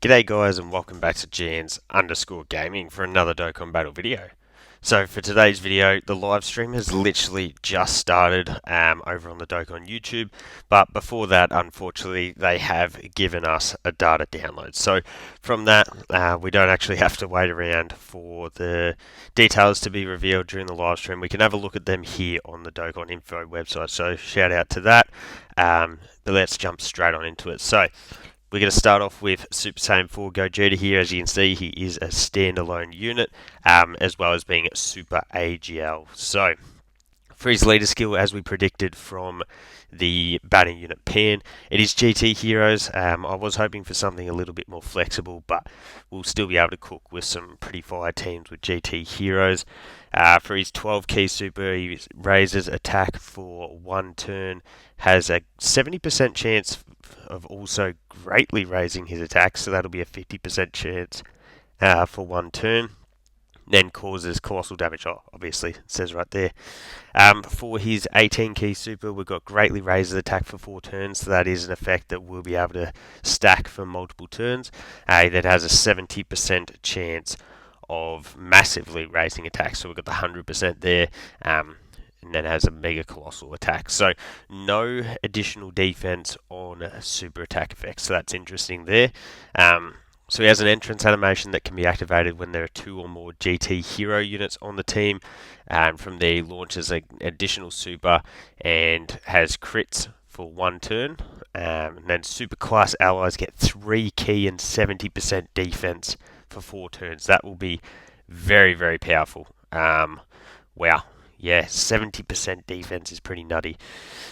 G'day guys and welcome back to GNs_gaming for another Dokkan battle video. So for today's video, the live stream has literally just started over on the Dokkan YouTube, but before that, unfortunately, they have given us a data download. So from that, we don't actually have to wait around for the details to be revealed during the live stream. We can have a look at them here on the Dokkan Info website, so shout out to that. But let's jump straight on into it. So we're going to start off with Super Saiyan 4 Gogeta here. As you can see, he is a standalone unit, as well as being Super AGL. So, for his leader skill, as we predicted from the batting unit pan, it is GT Heroes. I was hoping for something a little bit more flexible, but we'll still be able to cook with some pretty fire teams with GT Heroes. For his 12 key super, he raises attack for one turn, has a 70% chance of also greatly raising his attack, so that'll be a 50% chance for one turn. Then causes colossal damage, obviously, it says right there. For his 18 key super, we've got greatly raises attack for 4 turns, so that is an effect that we'll be able to stack for multiple turns. That has a 70% chance of massively raising attacks, so we've got the 100% there. And then has a mega colossal attack. So no additional defense on super attack effects. So that's interesting there. So he has an entrance animation that can be activated when there are 2 or more GT hero units on the team. From there he launches an additional super and has crits for 1 turn. And then super class allies get 3 key and 70% defense for 4 turns. That will be very, very powerful. Wow. Yeah, 70% defense is pretty nutty.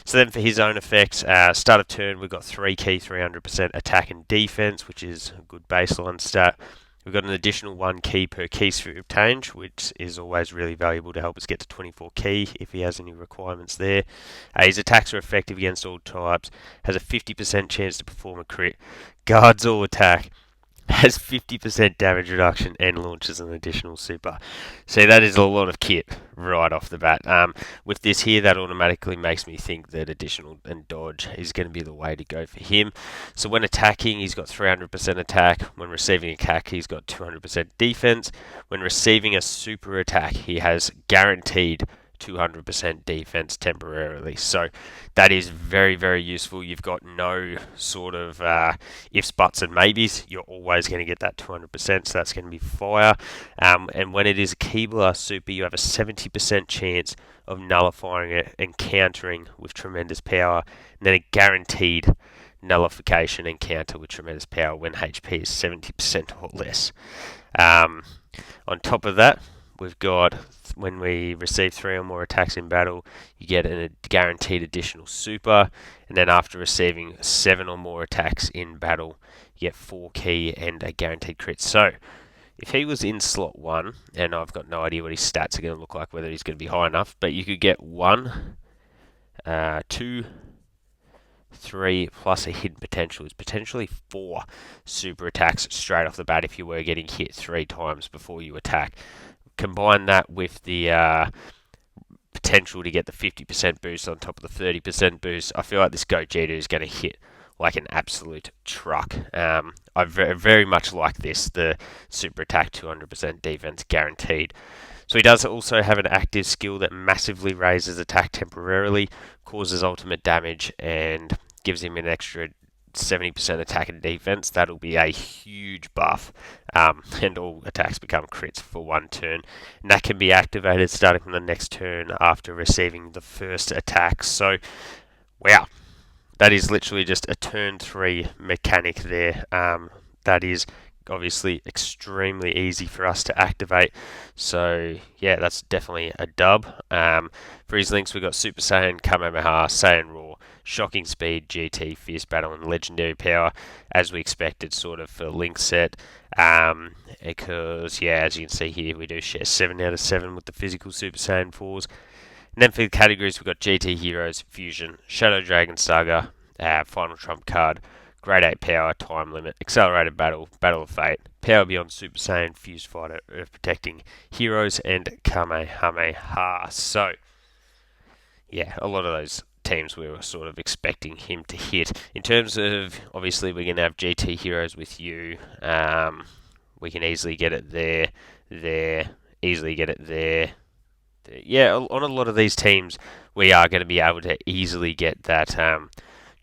So then for his own effects, start of turn, we've got 3 key, 300% attack and defense, which is a good baseline stat. We've got an additional 1 key per key sphere obtained, which is always really valuable to help us get to 24 key if he has any requirements there. His attacks are effective against all types, has a 50% chance to perform a crit, guards all attack, has 50% damage reduction and launches an additional super. See, that is a lot of kit right off the bat. With this here, that automatically makes me think that additional and dodge is going to be the way to go for him. So when attacking, he's got 300% attack. When receiving a attack, he's got 200% defense. When receiving a super attack, he has guaranteed 200% defense temporarily. So that is very, very useful. You've got no sort of ifs, buts, and maybes. You're always going to get that 200%, so that's going to be fire. And when it is a Key Blast super, you have a 70% chance of nullifying it and countering with tremendous power, and then a guaranteed nullification and counter with tremendous power when HP is 70% or less. On top of that, we've got when we receive 3 or more attacks in battle, you get a guaranteed additional super, and then after receiving 7 or more attacks in battle, you get 4 key and a guaranteed crit. So, if he was in slot 1, and I've got no idea what his stats are going to look like, whether he's going to be high enough, but you could get 1, 2, 3 plus a hidden potential is potentially 4 super attacks straight off the bat if you were getting hit 3 times before you attack. Combine that with the potential to get the 50% boost on top of the 30% boost. I feel like this Gogeta is going to hit like an absolute truck. I very much like this, the super attack 200% defense guaranteed. So he does also have an active skill that massively raises attack temporarily, causes ultimate damage, and gives him an extra 70% attack and defense. That'll be a huge buff, and all attacks become crits for 1 turn. And that can be activated starting from the next turn after receiving the first attack. So, wow, that is literally just a turn 3 mechanic there. That is obviously extremely easy for us to activate. So yeah, that's definitely a dub. For his links, we've got Super Saiyan, Kamehameha, Saiyan Raw, Shocking Speed, GT, Fierce Battle, and Legendary Power, as we expected sort of for link set. Because yeah, as you can see here, we do share 7 out of 7 with the physical Super Saiyan 4s. And then for the categories, we've got GT Heroes, Fusion, Shadow Dragon Saga, Final Trump Card, Grade 8 Power, Time Limit, Accelerated Battle, Battle of Fate, Power Beyond Super Saiyan, Fused Fighter, Earth Protecting Heroes, and Kamehameha. So, yeah, a lot of those teams we were sort of expecting him to hit. In terms of, obviously, we're going to have GT Heroes with you. We can easily get it there, easily get it there. Yeah, on a lot of these teams, we are going to be able to easily get that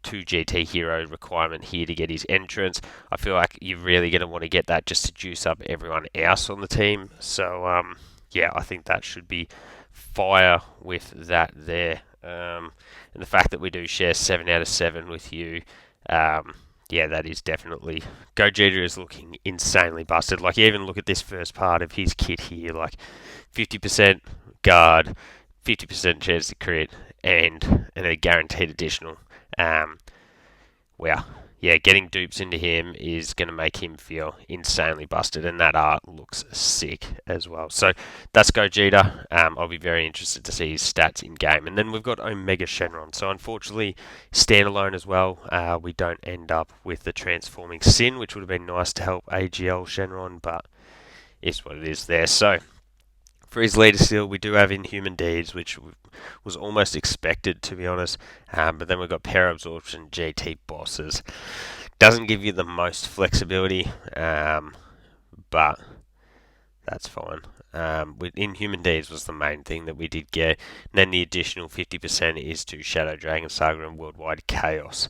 2 GT Hero requirement here to get his entrance. I feel like you're really going to want to get that just to juice up everyone else on the team. So, yeah, I think that should be fire with that there. And the fact that we do share 7 out of 7 with you, yeah, that is definitely... Gogeta is looking insanely busted. Like, you even look at this first part of his kit here, like 50% guard, 50% chance to crit, and a guaranteed additional. Wow. Yeah, getting dupes into him is going to make him feel insanely busted, and that art looks sick as well. So that's Gogeta. I'll be very interested to see his stats in game. And then we've got Omega Shenron. So unfortunately, standalone as well. We don't end up with the transforming Sin, which would have been nice to help AGL Shenron, but it's what it is there. So for his leader seal, we do have Inhuman Deeds, which was almost expected, to be honest. But then we've got Pair Absorption GT Bosses. Doesn't give you the most flexibility, but that's fine. With Inhuman Deeds was the main thing that we did get. And then the additional 50% is to Shadow Dragon Saga and Worldwide Chaos.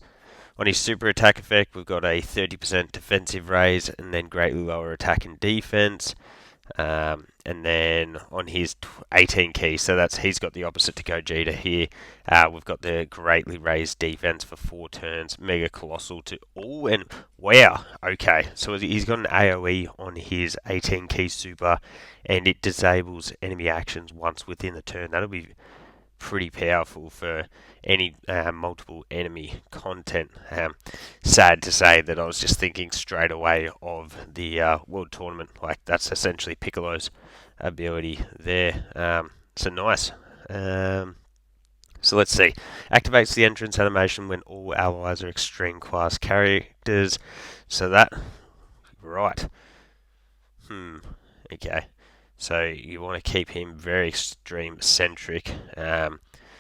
On his super attack effect, we've got a 30% defensive raise and then greatly lower attack and defense. And then on his 18 key, so he's got the opposite to Gogeta here. We've got the greatly raised defense for 4 turns, mega colossal to all, and wow, okay, so he's got an AoE on his 18 key super, and it disables enemy actions once within a turn. That'll be pretty powerful for any multiple enemy content. Sad to say that I was just thinking straight away of the World Tournament. Like, that's essentially Piccolo's ability there. So nice. So let's see. Activates the entrance animation when all allies are extreme class characters. So that... Right. Okay. So you want to keep him very extreme centric.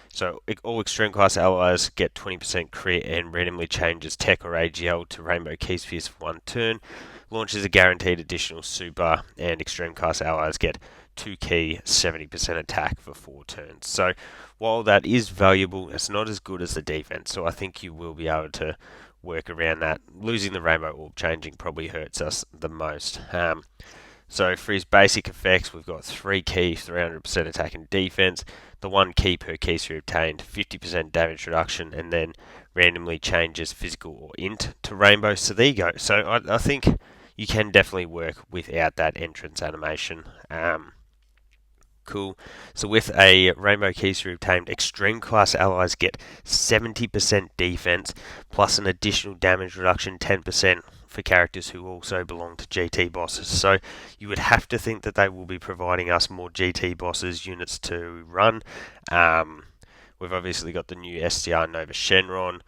So all extreme class allies get 20% crit and randomly changes tech or AGL to Rainbow Key Spheres for 1 turn. Launches a guaranteed additional super, and extreme class allies get 2 key, 70% attack for 4 turns. So while that is valuable, it's not as good as the defense. So I think you will be able to work around that. Losing the Rainbow Orb changing probably hurts us the most. So for his basic effects, we've got 3 key, 300% attack and defense, the 1 key per key sphere obtained, 50% damage reduction, and then randomly changes physical or int to rainbow. So there you go. So I think you can definitely work without that entrance animation. Cool. So with a rainbow key sphere obtained, extreme class allies get 70% defense plus an additional damage reduction 10% for characters who also belong to GT bosses. So you would have to think that they will be providing us more GT bosses units to run. We've obviously got the new STR Nova Shenron.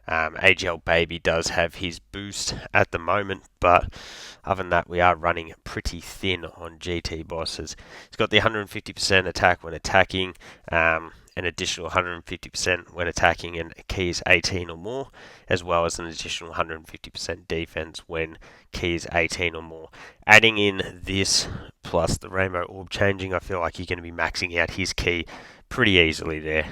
AGL Baby does have his boost at the moment, but other than that, we are running pretty thin on GT bosses. He's got the 150% attack when attacking, an additional 150% when attacking and key is 18 or more, as well as an additional 150% defense when key is 18 or more. Adding in this plus the Rainbow Orb changing, I feel like you're going to be maxing out his key pretty easily there,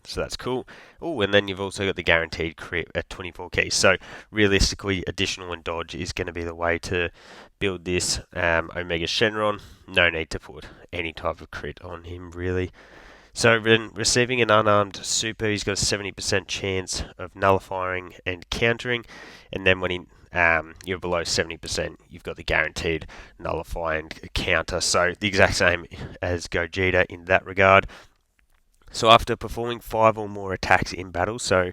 so that's cool. Oh, and then you've also got the guaranteed crit at 24 keys. So realistically, additional and dodge is going to be the way to build this Omega Shenron. No need to put any type of crit on him, really. So when receiving an unarmed super, he's got a 70% chance of nullifying and countering, and then when you're below 70%, you've got the guaranteed nullify and counter. So the exact same as Gogeta in that regard. So after performing 5 or more attacks in battle, so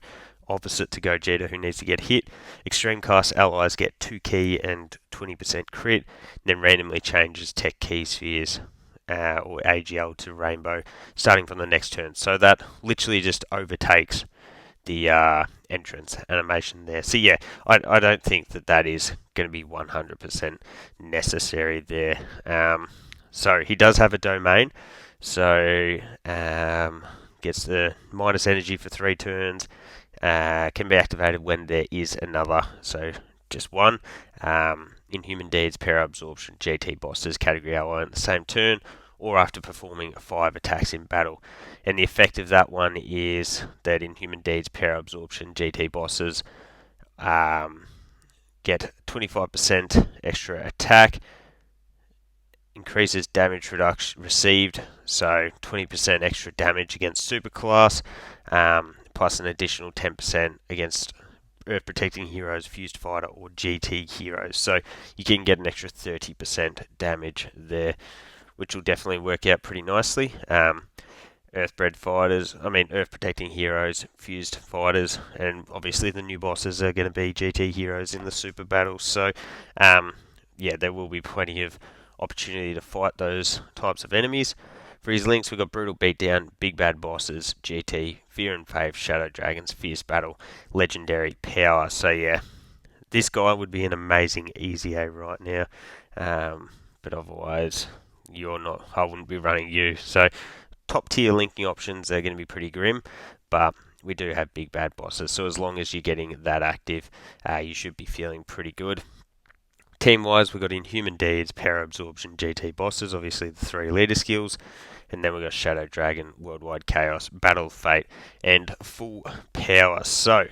opposite to Gogeta who needs to get hit, extreme class allies get 2 key and 20% crit, and then randomly changes tech key spheres or AGL to rainbow starting from the next turn. So that literally just overtakes the entrance animation there. So yeah, I don't think that is going to be 100% necessary there. So he does have a domain. So gets the minus energy for 3 turns. Can be activated when there is another, so just one. Inhuman Deeds, Para Absorption, GT Bosses, Category ally on the same turn, or after performing 5 attacks in battle. And the effect of that one is that Inhuman Deeds, Para Absorption, GT Bosses get 25% extra attack, increases damage reduction received, so 20% extra damage against superclass, plus an additional 10% against Earth Protecting Heroes, Fused Fighter, or GT Heroes. So you can get an extra 30% damage there, which will definitely work out pretty nicely. Earth Protecting Heroes, Fused Fighters, and obviously the new bosses are going to be GT Heroes in the Super Battles. So, yeah, there will be plenty of opportunity to fight those types of enemies. For his links, we've got Brutal Beatdown, Big Bad Bosses, GT, Fear and Fave, Shadow Dragons, Fierce Battle, Legendary, Power. So, yeah, this guy would be an amazing easy A right now. But otherwise, I wouldn't be running you. So, top tier linking options, they're going to be pretty grim, but we do have big bad bosses, so as long as you're getting that active, you should be feeling pretty good. Team wise, we've got Inhuman Deeds, Power Absorption, GT bosses, obviously the 3 leader skills, and then we've got Shadow Dragon, Worldwide Chaos, Battle Fate, and Full Power. So,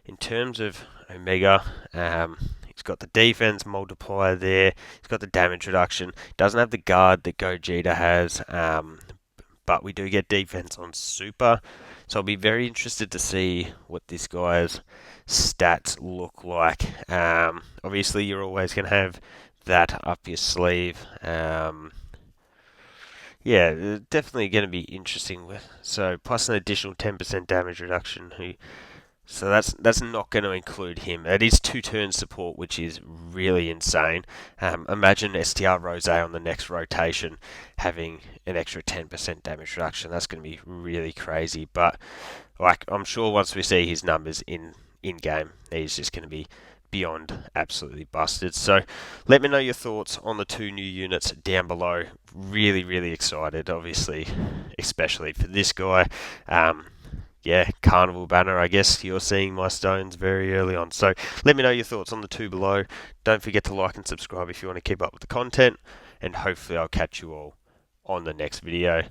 in terms of Omega, he's got the defense multiplier there, he's got the damage reduction, doesn't have the guard that Gogeta has, but we do get defense on super, so I'll be very interested to see what this guy's stats look like. Obviously, you're always going to have that up your sleeve. Yeah, definitely going to be interesting. So plus an additional 10% damage reduction. So that's not going to include him. It is 2 turn support, which is really insane. Imagine STR Rose on the next rotation having an extra 10% damage reduction. That's going to be really crazy. But I'm sure once we see his numbers in game, he's just going to be beyond absolutely busted. So let me know your thoughts on the 2 new units down below. Really, really excited, obviously, especially for this guy. Yeah, Carnival banner, I guess you're seeing my stones very early on. So let me know your thoughts on the 2 below. Don't forget to like and subscribe if you want to keep up with the content. And hopefully I'll catch you all on the next video.